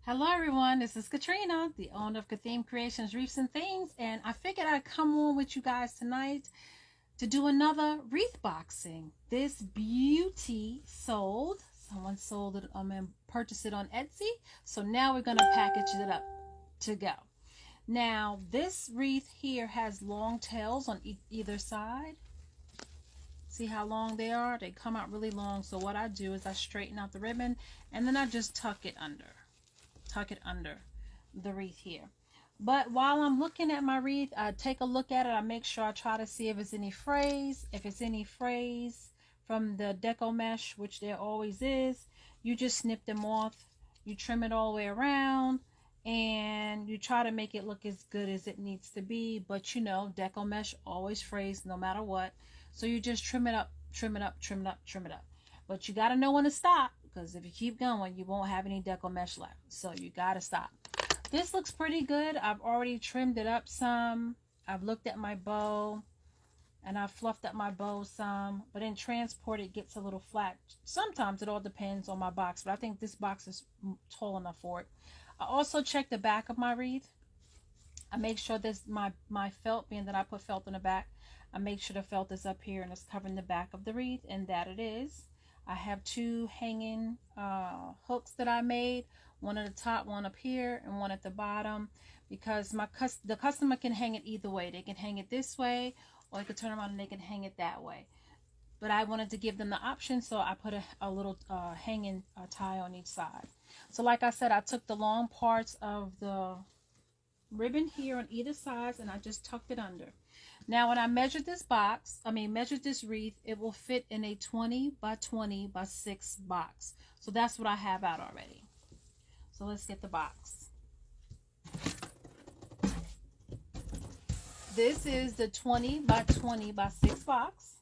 Hello everyone, this is Katrina, the owner of Kathim Creations Wreaths and Things, and I figured I'd come on with you guys tonight to do another wreath boxing. This beauty sold. Someone sold it and purchased it on Etsy. So now we're gonna package it up to go. Now this wreath here has long tails on either side. See how long they are? They come out really long. So what I do is I straighten out the ribbon and then I just tuck it under the wreath here. But while I'm looking at my wreath, I take a look at it. I make sure I try to see if it's any frays. If it's any frays from the deco mesh, which there always is, you just snip them off. You trim it all the way around and you try to make it look as good as it needs to be. But you know, deco mesh always frays no matter what. So you just trim it up, trim it up, trim it up, trim it up. But you got to know when to stop, because if you keep going, you won't have any deco mesh left. So you got to stop. This looks pretty good. I've already trimmed it up some. I've looked at my bow and I've fluffed up my bow some. But in transport, it gets a little flat. Sometimes it all depends on my box, but I think this box is tall enough for it. I also check the back of my wreath. I make sure this my felt, being that I put felt in the back, I make sure the felt is up here and it's covering the back of the wreath, and that it is. I have two hanging hooks that I made, one at the top, one up here, and one at the bottom, because the customer can hang it either way. They can hang it this way, or they can turn around and they can hang it that way. But I wanted to give them the option, so I put a little hanging tie on each side. So like I said, I took the long parts of the ribbon here on either side and I just tucked it under. Now when I measured this wreath, it will fit in a 20 by 20 by 6 box. So that's what I have out already. So let's get the box. This is the 20 by 20 by 6 box.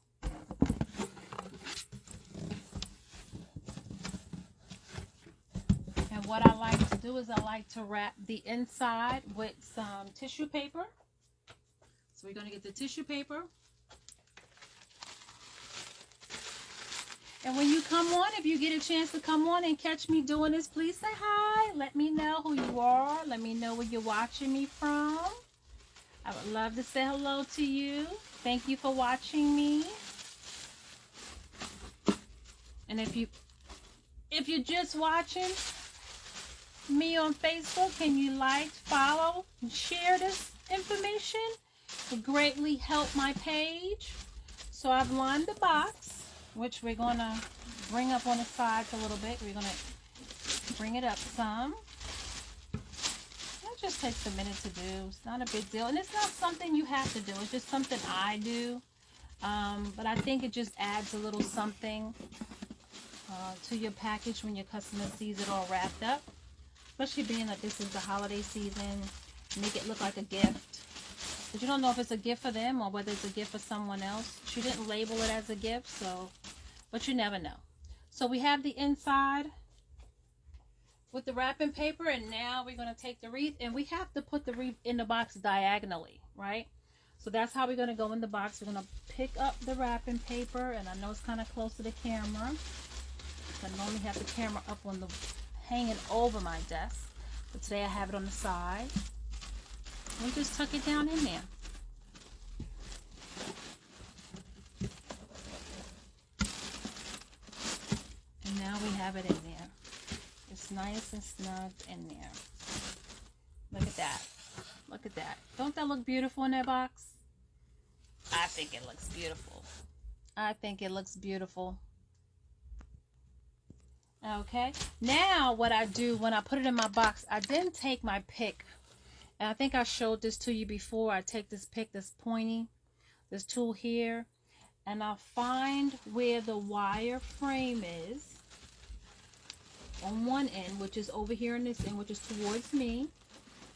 And what I like to do is I like to wrap the inside with some tissue paper. So we're going to get the tissue paper. And when you come on, if you get a chance to come on and catch me doing this, please say hi. Let me know who you are. Let me know where you're watching me from. I would love to say hello to you. Thank you for watching me. And if you're just watching me on Facebook, can you like, follow, and share this information? It would greatly help my page. So I've lined the box, which we're going to bring up on the sides a little bit. We're going to bring it up some. That just takes a minute to do. It's not a big deal. And it's not something you have to do. It's just something I do. But I think it just adds a little something to your package when your customer sees it all wrapped up. Especially being that this is the holiday season. Make it look like a gift. But you don't know if it's a gift for them or whether it's a gift for someone else. She didn't label it as a gift, so, but you never know. So we have the inside with the wrapping paper, and now we're going to take the wreath, and we have to put the wreath in the box diagonally, right? So that's how we're going to go in the box. We're going to pick up the wrapping paper, and I know it's kind of close to the camera. I normally have the camera up on the, hanging over my desk, but today I have it on the side. We just tuck it down in there. And now we have it in there. It's nice and snug in there. Look at that. Look at that. Don't that look beautiful in that box? I think it looks beautiful. I think it looks beautiful. Okay. Now what I do when I put it in my box, I then take my pick. And I think I showed this to you before. I take this pick, this pointy, this tool here, and I'll find where the wire frame is on one end, which is over here in this end, which is towards me.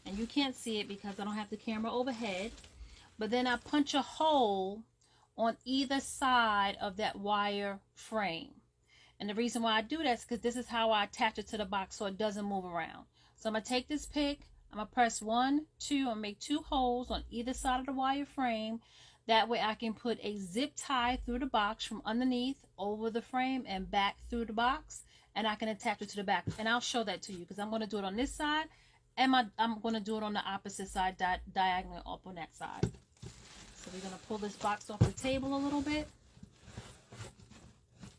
And you can't see it because I don't have the camera overhead. But then I punch a hole on either side of that wire frame. And the reason why I do that is because this is how I attach it to the box so it doesn't move around. So I'm going to take this pick. I'm going to press 1, 2, and make 2 holes on either side of the wire frame. That way I can put a zip tie through the box from underneath over the frame and back through the box. and I can attach it to the back. And I'll show that to you because I'm going to do it on this side, and I'm going to do it on the opposite side, diagonally up on that side. So we're going to pull this box off the table a little bit.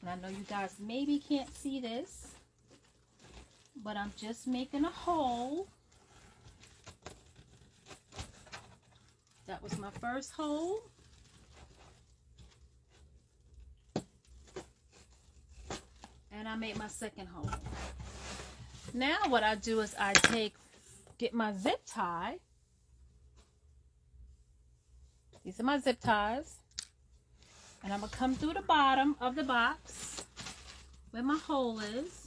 And I know you guys maybe can't see this, but I'm just making a hole. That was my first hole. And I made my second hole. Now what I do is I get my zip tie. These are my zip ties. And I'm going to come through the bottom of the box where my hole is.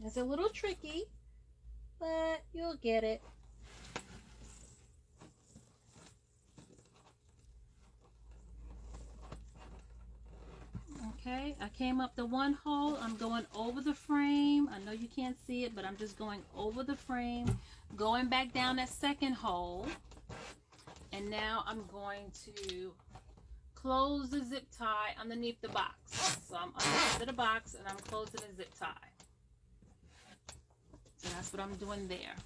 It's a little tricky, but you'll get it. Okay, I came up the one hole. I'm going over the frame. I know you can't see it, but I'm just going over the frame, going back down that second hole. And now I'm going to close the zip tie underneath the box. So I'm under the box and I'm closing the zip tie. So that's what I'm doing there.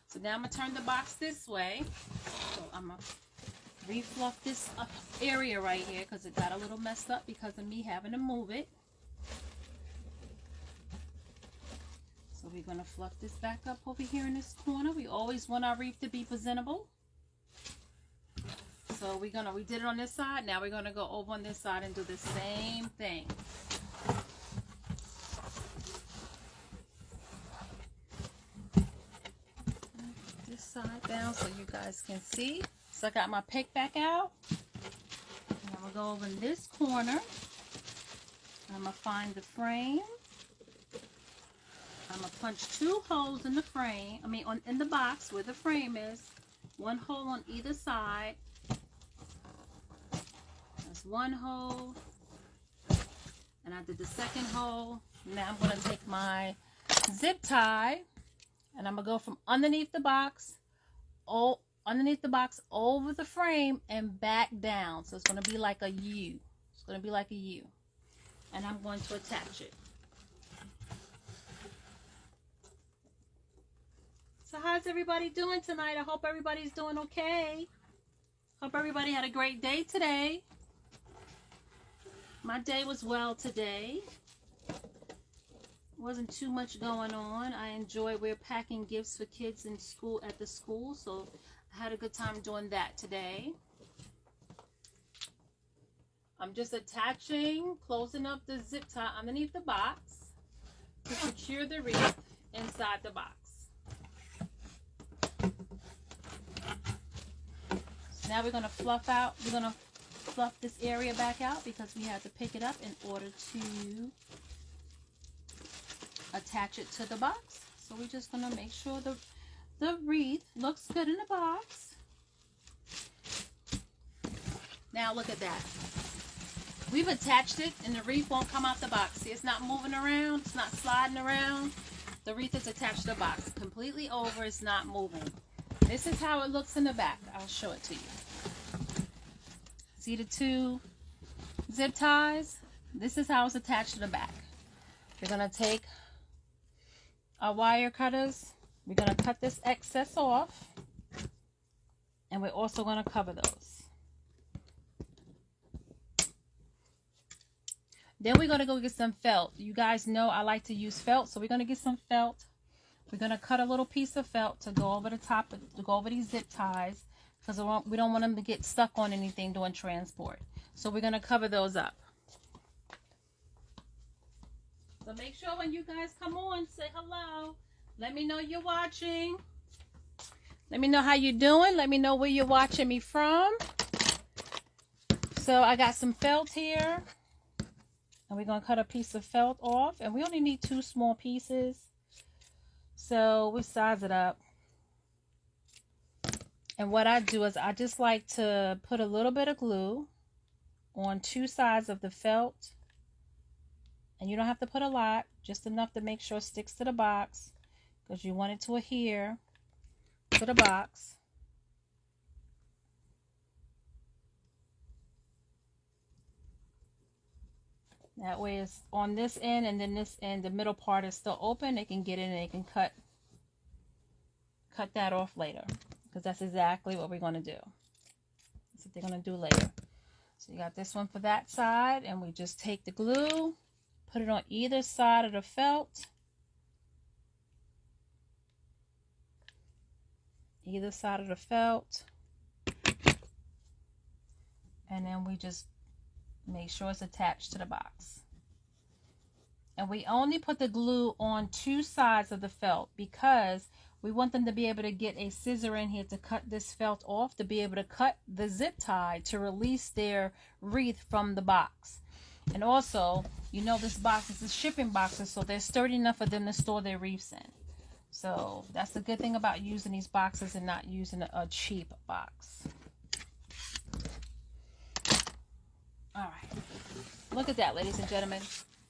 So now I'm going to turn the box this way. So I'm going to refluff this area right here because it got a little messed up because of me having to move it. So we're going to fluff this back up over here in this corner. We always want our wreath to be presentable. So we did it on this side. Now we're going to go over on this side and do the same thing. This side down so you guys can see. So I got my pick back out. And I'm going to go over in this corner. I'm going to find the frame. I'm going to punch 2 holes in the frame. In the box where the frame is. 1 hole on either side. That's 1 hole. And I did the second hole. Now I'm going to take my zip tie. And I'm going to go from underneath the box. Over the frame and back down. So it's going to be like a U. It's going to be like a U. And I'm going to attach it. So how's everybody doing tonight? I hope everybody's doing okay. Hope everybody had a great day today. My day was well today. Wasn't too much going on. We're packing gifts for kids in school at the school, so I had a good time doing that today. I'm just closing up the zip tie underneath the box to secure the wreath inside the box. So now we're going to fluff this area back out because we have to pick it up in order to attach it to the box. So we're just going to make sure the wreath looks good in the box. Now look at that. We've attached it and the wreath won't come out the box. See, it's not moving around. It's not sliding around. The wreath is attached to the box. Completely over. It's not moving. This is how it looks in the back. I'll show it to you. See the 2 zip ties? This is how it's attached to the back. We're going to take our wire cutters. We're going to cut this excess off. And we're also going to cover those. Then we're going to go get some felt. You guys know I like to use felt. So we're going to get some felt. We're going to cut a little piece of felt to go over the top, to go over these zip ties. Because we don't want them to get stuck on anything during transport. So we're going to cover those up. So make sure when you guys come on, say hello. Let me know you're watching. Let me know how you're doing. Let me know where you're watching me from. So I got some felt here. And we're going to cut a piece of felt off. And we only need 2 small pieces. So we size it up. And what I do is I just like to put a little bit of glue on 2 sides of the felt. And you don't have to put a lot, just enough to make sure it sticks to the box because you want it to adhere to the box. That way it's on this end, and then this end, the middle part is still open. They can get in and they can cut that off later, because that's exactly what we're going to do. That's what they're going to do later. So you got this one for that side, and we just take the glue, put it on either side of the felt. Either side of the felt. And then we just make sure it's attached to the box. And we only put the glue on two sides of the felt because we want them to be able to get a scissor in here to cut this felt off, to be able to cut the zip tie to release their wreath from the box. And also, you know, this box is a shipping boxes, so they're sturdy enough for them to store their wreaths in. So that's the good thing about using these boxes and not using a cheap box. All right. Look at that, ladies and gentlemen.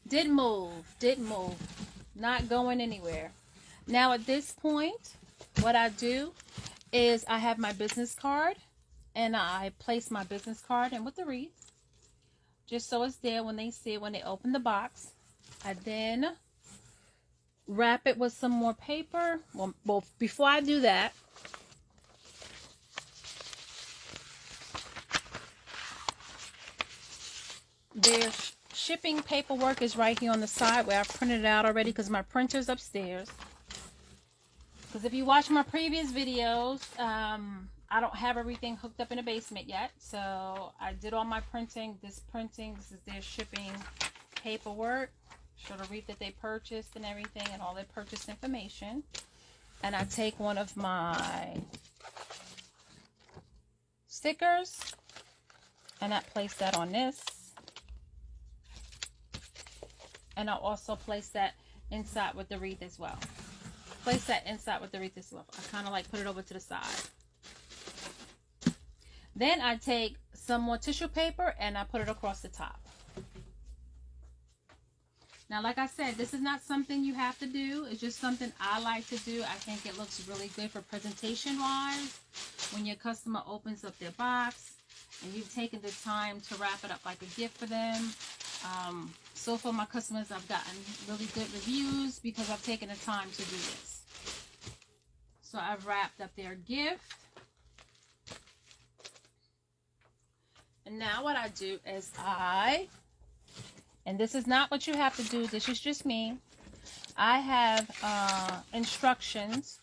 Didn't move. Not going anywhere. Now at this point, what I do is I have my business card, and I place my business card in with the wreath, just so it's there when they see it, when they open the box. I then wrap it with some more paper. Well, before I do that, their shipping paperwork is right here on the side where I've printed it out already, because my printer's upstairs. Because if you watch my previous videos, I don't have everything hooked up in the basement yet. So I did all my printing. This is their shipping paperwork. Show the wreath that they purchased and everything, and all their purchase information. And I take one of my stickers and I place that on this. And I'll also place that inside with the wreath as well. Place that inside with the wreath as well. I kind of like put it over to the side. Then I take some more tissue paper and I put it across the top. Now, like I said, this is not something you have to do. It's just something I like to do. I think it looks really good for presentation wise. When your customer opens up their box and you've taken the time to wrap it up like a gift for them. So far, my customers, I've gotten really good reviews because I've taken the time to do this. So I've wrapped up their gift. And now what I do is and this is not what you have to do, this is just me. I have instructions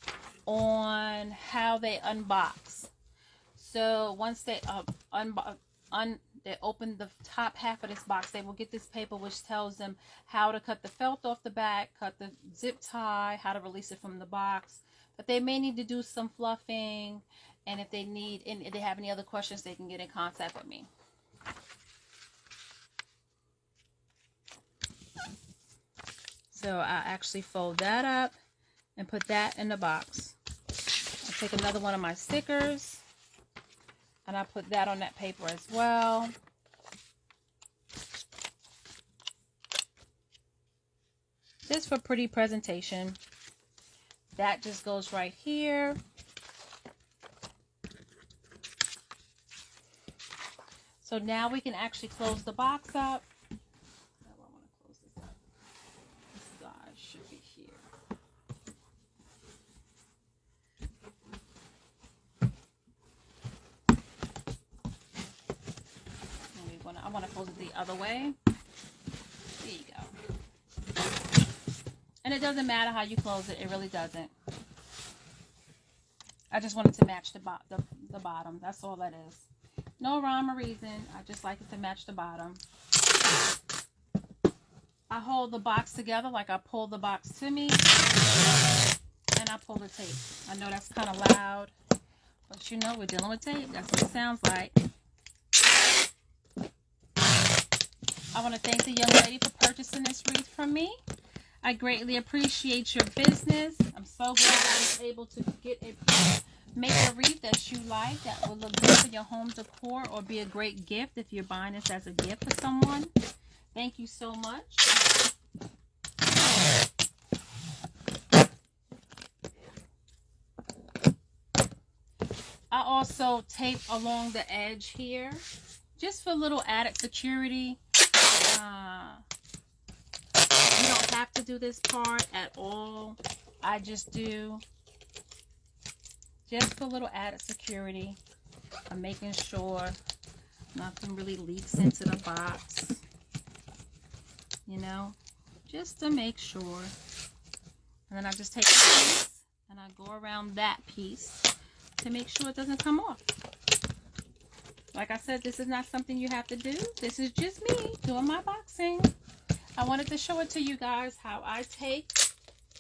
on how they unbox. So once they they open the top half of this box, they will get this paper which tells them how to cut the felt off the back, cut the zip tie, how to release it from the box. But they may need to do some fluffing, and if they have any other questions, they can get in contact with me. So I actually fold that up and put that in the box. I take another one of my stickers and I put that on that paper as well. Just for pretty presentation. That just goes right here. So now we can actually close the box up. I want to close it the other way. There you go. And it doesn't matter how you close it. It really doesn't. I just wanted to match the bottom. That's all that is. No rhyme or reason. I just like it to match the bottom. I hold the box together like I pull the box to me. And I pull the tape. I know that's kind of loud. But you know, we're dealing with tape. That's what it sounds like. I want to thank the young lady for purchasing this wreath from me. I greatly appreciate your business. I'm so glad I was able to make a wreath that you like, that will look good for your home decor or be a great gift if you're buying this as a gift for someone. Thank you so much. I also tape along the edge here, just for a little added security. have to do this part at all. I just do just for a little added security. I'm making sure nothing really leaks into the box, you know, just to make sure. And then I just take a piece and I go around that piece to make sure it doesn't come off. Like I said, this is not something you have to do. This is just me doing my boxing. I wanted to show it to you guys how I take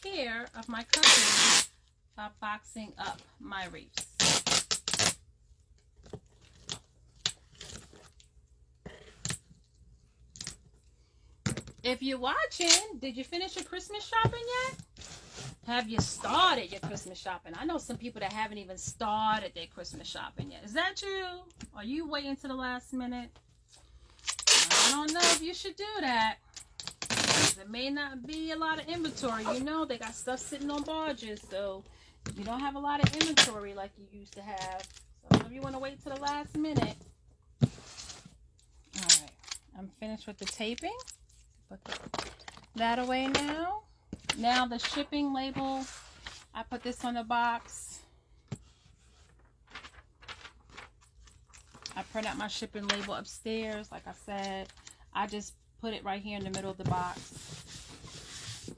care of my customers by boxing up my wreaths. If you're watching, did you finish your Christmas shopping yet? Have you started your Christmas shopping? I know some people that haven't even started their Christmas shopping yet. Is that you? Are you waiting to the last minute? I don't know if you should do that. There may not be a lot of inventory. You know, they got stuff sitting on barges, so you don't have a lot of inventory like you used to have. So if you want to wait to the last minute. All right, I'm finished with the taping. Put that away now. Now the shipping label, I put this on the box. I print out my shipping label upstairs. Like I said, I just put it right here in the middle of the box.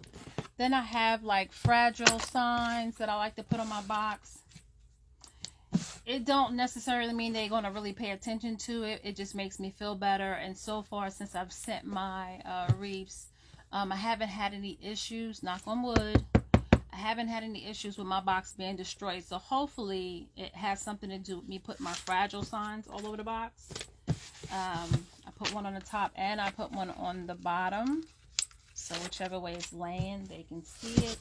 Then I have like fragile signs that I like to put on my box. It don't necessarily mean they're going to really pay attention to it. It just makes me feel better. And so far, since I've sent my wreaths, I haven't had any issues, knock on wood. I haven't had any issues with my box being destroyed. So hopefully it has something to do with me putting my fragile signs all over the box. I put one on the top and I put one on the bottom. So whichever way it's laying, they can see it.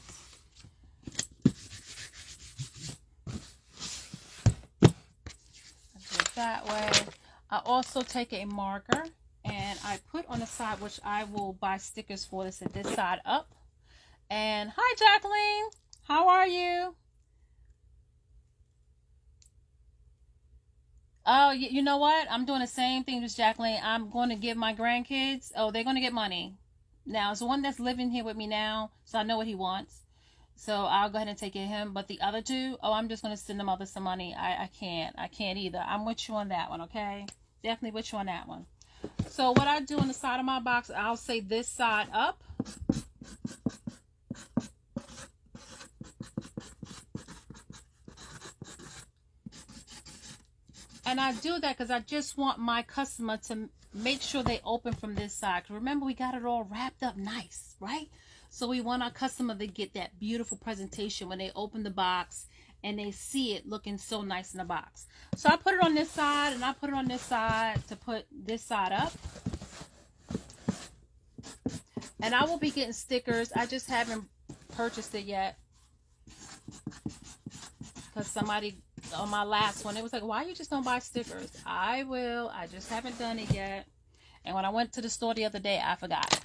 I do it that way. I also take a marker and I put on the side, which I will buy stickers for this at this side up. And hi, Jacqueline. How are you? Oh, you know what? I'm doing the same thing as Jacqueline. I'm going to give my grandkids, oh, they're going to get money. Now, it's the one that's living here with me now, so I know what he wants. So I'll go ahead and take care of him. But the other two, oh, I'm just going to send them all some money. I can't either. I'm with you on that one, okay? Definitely with you on that one. So what I do on the side of my box, I'll say this side up. And I do that because I just want my customer to make sure they open from this side. Because remember, we got it all wrapped up nice, right? So we want our customer to get that beautiful presentation when they open the box and they see it looking so nice in the box. So I put it on this side and I put it on this side to put this side up. And I will be getting stickers. I just haven't purchased it yet. Because somebody on my last one, it was like, why you just don't buy stickers? I will. I just haven't done it yet. And when I went to the store the other day, I forgot.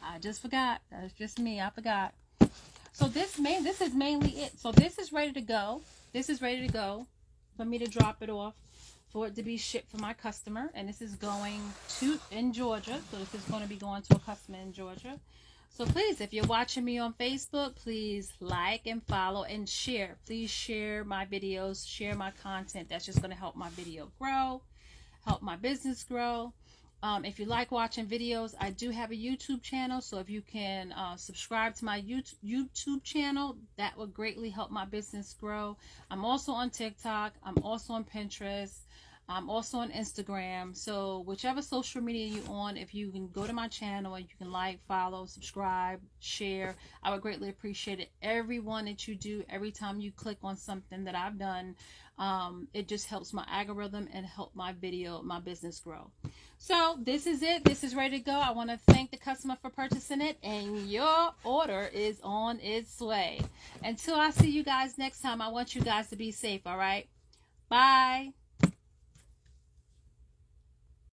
I just forgot. That's just me. I forgot. So this is mainly it. So this is ready to go. This is ready to go for me to drop it off for it to be shipped for my customer. And this is going in Georgia. So this is going to be going to a customer in Georgia. So please, if you're watching me on Facebook, please like and follow and share. Please share my videos, share my content. That's just going to help my video grow, help my business grow. If you like watching videos, I do have a YouTube channel. So if you can subscribe to my YouTube channel, that would greatly help my business grow. I'm also on TikTok. I'm also on Pinterest. I'm also on Instagram. So whichever social media you're on, if you can go to my channel and you can like, follow, subscribe, share, I would greatly appreciate it. Everyone that you do, every time you click on something that I've done, it just helps my algorithm and help my video, my business grow. So this is it. This is ready to go. I want to thank the customer for purchasing it, and your order is on its way. Until I see you guys next time, I want you guys to be safe. All right. Bye.